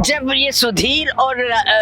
जब ये सुधीर और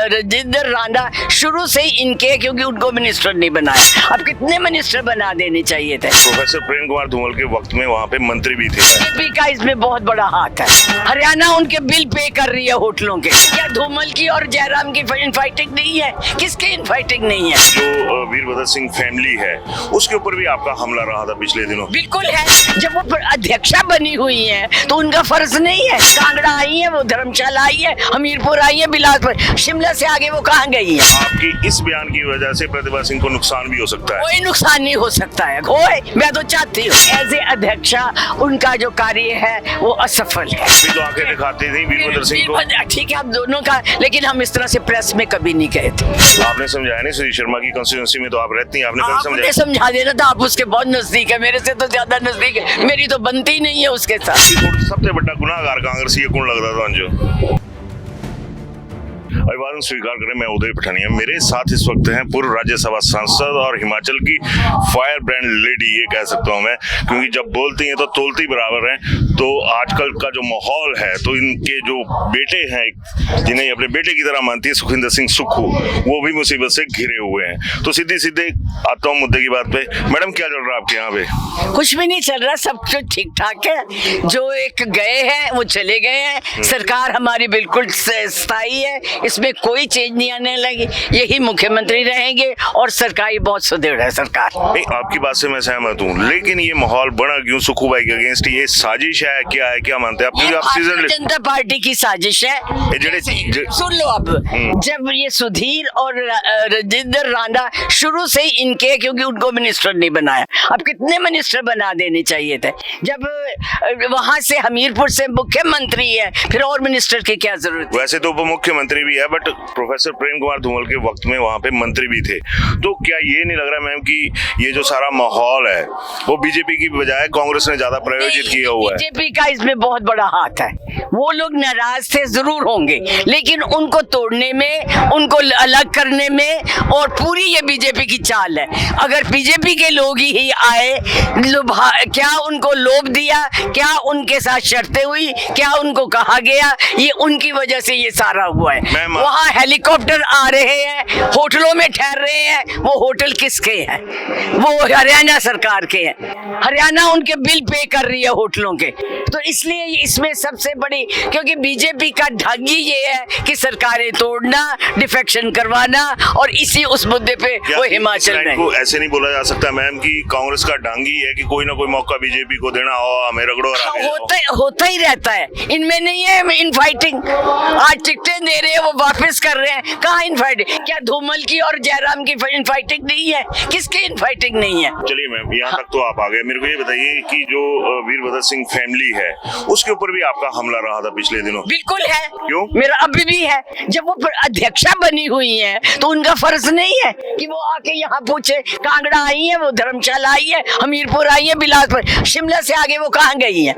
राजेंद्र राणा शुरू से ही इनके, क्योंकि उनको मिनिस्टर नहीं बनाया, अब कितने मिनिस्टर बना देने चाहिए थे। प्रोफेसर प्रेम कुमार धूमल के वक्त में वहाँ पे मंत्री भी थे। बीजेपी का इसमें बहुत बड़ा हाथ है। हरियाणा उनके बिल पे कर रही है होटलों के। क्या धूमल की और जयराम की इनफाइटिंग नहीं है? किसकी इनफाइटिंग नहीं है? जो वीरभद्र सिंह फैमिली है उसके ऊपर भी आपका हमला रहा था पिछले दिनों। बिल्कुल है। जब वो अध्यक्षा बनी हुई है तो उनका फर्ज नहीं है? कांगड़ा आई है, वो धर्मशाला आई है, हमीरपुर आई है, बिलासपुर, शिमला से आगे वो कहाँ गई है? आपकी इस बयान की वजह से प्रतिभा सिंह को नुकसान भी हो सकता है। कोई नुकसान नहीं हो सकता है। मैं तो चाहती हूँ एज ए अध्यक्षा उनका जो कार्य है वो असफल है। अभी तो आंखें दिखाती थी वीरभद्र सिंह को। ठीक है, आप दोनों का, लेकिन हम इस तरह से प्रेस में कभी नहीं गए थे। आपने समझाया नहीं? सुधीर शर्मा की कंस्टिट्यूंसी में तो आप रहती हैं, आपने समझा देना था। आप उसके बहुत नजदीक है, मेरे से तो ज्यादा नजदीक है। मेरी तो बनती नहीं है उसके साथ। सबसे बड़ा गुनाहगार कांग्रेस ये कौन लगता था जो अभिवादन स्वीकार करें। मैं उदय पठानिया, मेरे साथ इस वक्त हैं पूर्व राज्यसभा सांसद और हिमाचल की फायर ब्रांड लेडी, ये कह सकता हूं मैं, क्योंकि जब बोलती हैं तो तोलती बराबर हैं। तो आजकल का जो माहौल है, तो इनके जो बेटे हैं जिन्हें अपने बेटे की तरह मानती है, सुखविंदर सिंह सुक्खू, वो भी मुसीबत से घिरे हुए हैं। तो सीधे सीधे आता हूँ मुद्दे की बात पे। मैडम, क्या चल रहा है आपके यहाँ पे? कुछ भी नहीं चल रहा, सब कुछ ठीक ठाक है। जो एक गए हैं वो चले गए हैं। सरकार हमारी बिल्कुल स्थायी है, इसमें कोई चेंज नहीं आने लगी। यही मुख्यमंत्री रहेंगे और सरकार बहुत सुदृढ़ है। सरकार नहीं, आपकी बात से मैं सहमत हूँ, लेकिन ये माहौल बना क्यों सुक्खू भाई के अगेंस्ट? ये साजिश है, क्या है, क्या मानते हैं आप? भारतीय जनता पार्टी की साजिश है। सुन लो, अब जब ये सुधीर और राजेंद्र राणा शुरू से ही इनके, क्योंकि उनको मिनिस्टर नहीं बनाया, अब कितने मिनिस्टर बना देने चाहिए थे? जब वहां से हमीरपुर से मुख्यमंत्री है, फिर और मिनिस्टर की क्या जरूरत? वैसे तो उप मुख्यमंत्री भी है, बट प्रोफेसर प्रेम कुमार धूमल के वक्त में वहाँ पे मंत्री भी थे। तो क्या ये नहीं लग रहा मैम कि ये जो सारा माहौल है वो बीजेपी की बजाय कांग्रेस ने ज्यादा प्रायोजित किया हुआ है? बीजेपी का इसमें बहुत बड़ा हाथ है। वो लोग नाराज थे जरूर होंगे, लेकिन उनको तोड़ने में, उनको अलग करने में, और पूरी ये बीजेपी की चाल है। अगर बीजेपी के लोग ही आए, क्या उनको लोभ दिया, क्या उनके साथ शर्तें हुई, क्या उनको कहा गया, ये उनकी वजह से ये सारा हुआ है। वहाँ हेलीकॉप्टर आ रहे हैं, होटलों में ठहर रहे हैं, वो होटल किसके हैं? वो हरियाणा सरकार के हैं। हरियाणा उनके बिल पे कर रही है होटलों के। तो इसलिए इसमें सबसे बड़ी, क्योंकि बीजेपी का ढंग ही ये है कि सरकारें तोड़ना, डिफेक्शन करवाना, और इसी उस मुद्दे पे वो हिमाचल में को ऐसे नहीं बोला जा सकता मैम कि कांग्रेस का ढंग ही है कि कोई ना कोई मौका बीजेपी को देना हो, हमें रगड़ो। होता ही रहता है, इनमें नहीं है इन फाइटिंग। आज टिकटें दे रहे हैं, वो वापस कर रहे हैं, कहाँ इन फाइटिंग? क्या धूमल की और जयराम की इन फाइटिंग नहीं है? किसकी इन फाइटिंग नहीं है? चलिए मैम, यहाँ तक तो आप आ गए। मेरे को ये बताइए कि जो वीरभद्र सिंह फैमिली है उसके ऊपर भी आपका हमला रहा था पिछले दिनों। बिल्कुल है। क्यों? मेरा अभी भी है। जब वो अध्यक्षा बनी हुई है तो उनका फर्ज नहीं है कि वो आके यहाँ पूछे? कांगड़ा आई है, वो धर्मशाला आई है, हमीरपुर आई है, बिलासपुर, शिमला से आगे वो कहाँ गई है?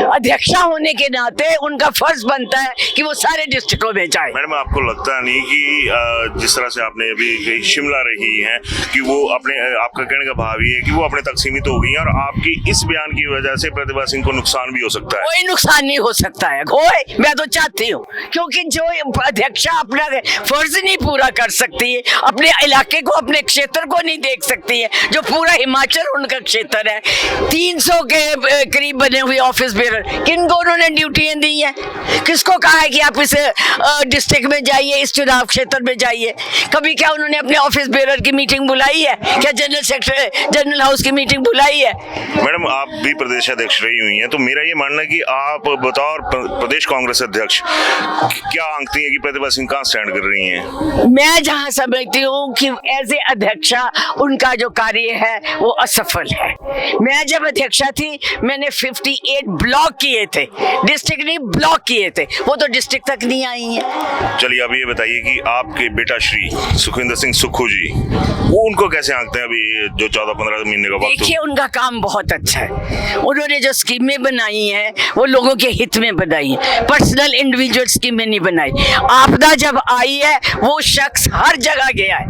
अध्यक्षा होने के नाते उनका फर्ज बनता है कि वो सारे डिस्ट्रिक्टों में जाए। मैडम, आपको लगता नहीं कि जिस तरह से आपने अभी शिमला रही है कि वो अपने, आपका कहने का भाव ये है कि वो अपने तक सीमित हो गई है, और आपकी इस बयान की वजह से प्रतिभा सिंह को नुकसान भी हो सकता है? कोई नुकसान नहीं हो सकता है। मैं तो चाहती हूँ, क्योंकि जो अध्यक्षा अपना फर्ज नहीं पूरा कर सकती है, अपने इलाके को, अपने क्षेत्र को नहीं देख सकती है, जो पूरा हिमाचल उनका क्षेत्र है, 300 के करीब बने हुए ऑफिस बेरर, किनको उन्होंने ड्यूटियां दी है? किसको कहा है कि आप इस डिस्ट्रिक्ट में जाइए, इस चुनाव क्षेत्र में जाइए? कभी क्या उन्होंने अपने ऑफिस बेरर की मीटिंग बुलाई है? क्या जनरल सेक्रेटरी, जनरल हाउस की मीटिंग बुलाई है? मैडम, आप भी प्रदेश अध्यक्ष रही हुई हैं, तो मेरा ये मानना है कि आप बतौर प्रदेश कांग्रेस अध्यक्ष क्या आंकती हैं कि प्रतिभा सिंह कहाँ स्टैंड कर रही हैं? मैं जहाँ समझती हूँ कि एज ए अध्यक्षा उनका जो कार्य है वो असफल है। मैं जब अध्यक्षा थी, मैंने 58 ब्लॉक किए थे, डिस्ट्रिक्ट नहीं ब्लॉक किए थे, वो तो डिस्ट्रिक्ट तक नहीं आई है। चलिए, अब ये बताइए कि आपके बेटा श्री सुखविंदर सिंह सुक्खू जी, वो उनको कैसे आंकते हैं अभी जो 14-15 महीने का वक्त? देखिए, उनका काम बहुत अच्छा है। उन्होंने जो स्कीमें बनाई हैं वो लोगों के हित में बनाई है, पर्सनल इंडिविजुअल स्कीमें नहीं बनाई। आपदा जब आई है वो शख्स हर जगह गया है,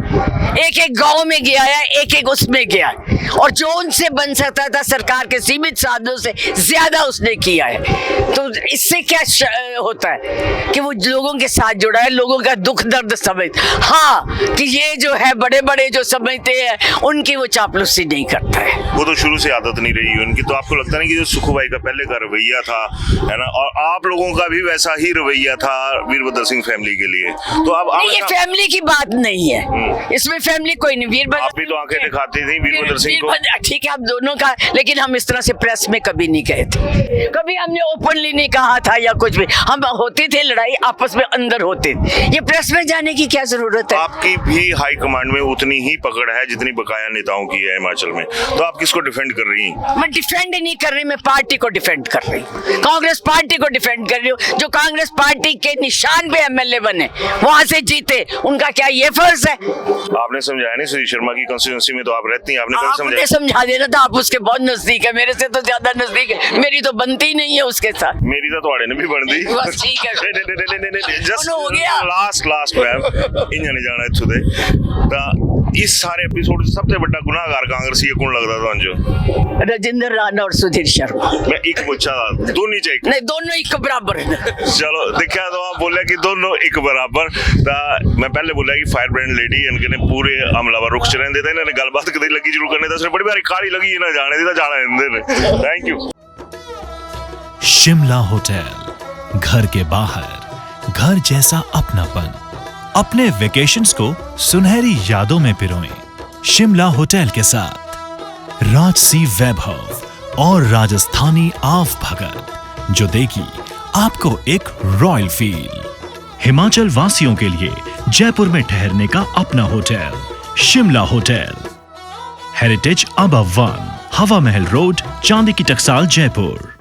एक एक गांव में गया है, एक एक उसमें गया है। और जो उनसे बन सकता था सरकार के सीमित साधनों से ज्यादा उसने किया है। तो इससे क्या होता है कि वो लोगों के साथ जुड़ा है, लोगों का दुख दर्द समझ। हाँ कि ये जो है बड़े बड़े जो समझते हैं उनकी वो चापलूसी नहीं करता है। वो तो शुरू से आदत नहीं रही उनकी। तो आपको लगता नहीं कि जो सुखू भाई का पहले का रवैया था, है ना, और आप लोगों का भी वैसा ही रवैया था वीरभद्र सिंह फैमिली के लिए? तो अब ये फैमिली की बात नहीं है, इसमें फैमिली कोई नहीं। वीरभद्र आप भी तो आंखें दिखाती थी वीरभद्र सिंह को। ठीक है, आप दोनों का, लेकिन हम इस तरह से प्रेस में कभी नहीं गए थे, कभी हमने ओपनली नहीं कहा था या कुछ भी। हम होती थी लड़ाई आपस में अंदर होते, ये प्रेस में जाने की क्या जरूरत है? आपकी भी हाई कमांड में उतनी ही पकड़ है जितनी बकाया नेताओं की है हिमाचल में, तो आप किसको डिफेंड कर रही हैं? मैं डिफेंड नहीं कर रही, मैं पार्टी को डिफेंड कर रही हूँ, कांग्रेस पार्टी को डिफेंड कर रही हूँ। जो कांग्रेस पार्टी के निशान पे एमएलए बने, वहां से जीते, उनका क्या ये फर्ज है? आपने समझाया नहीं, सुधीर शर्मा की कॉन्स्टिट्यूंसी में तो आप रहती हैं, आपने कल समझा देना था। आप उसके बहुत नजदीक है, मेरे से तो ज्यादा नजदीक है, मेरी तो बनती नहीं है उसके साथ। मेरी तो थोड़े ने भी बन दी, बस ठीक है, जस्ट हो गया। लास्ट मैम इन्हें नहीं जाना इत्थों दे ता इस सारे एपिसोड सबसे बड़ा गुनाहगार कांग्रेसी कौन लगदा तुहानू? राजेंद्र राणा और सुधीर शर्मा। मैं एक पूछा दोनों चाहिए नहीं, दोनों एक बराबर है। चलो देखा तो आप बोले कि दोनों एक बराबर ता मैं पहले बोला कि फायर ब्रांड लेडी इनके ने पूरे हमलावर रुख च रहंदे ते इन्होंने गलबात कदे लगी जरूर करने दस बड़ी बारी काली लगी है ना जाने दी ता जाना इंदे ने। Thank you. शिमला होटल, घर के बाहर घर जैसा अपनापन। अपने वेकेशंस को सुनहरी यादों में पिरोएं शिमला होटल के साथ। राजसी वैभव और राजस्थानी आव भगत जो देगी आपको एक रॉयल फील। हिमाचल वासियों के लिए जयपुर में ठहरने का अपना hotel Shimla hotel. Heritage above 1, हवा महल रोड, चांदी की टकसाल, जयपुर।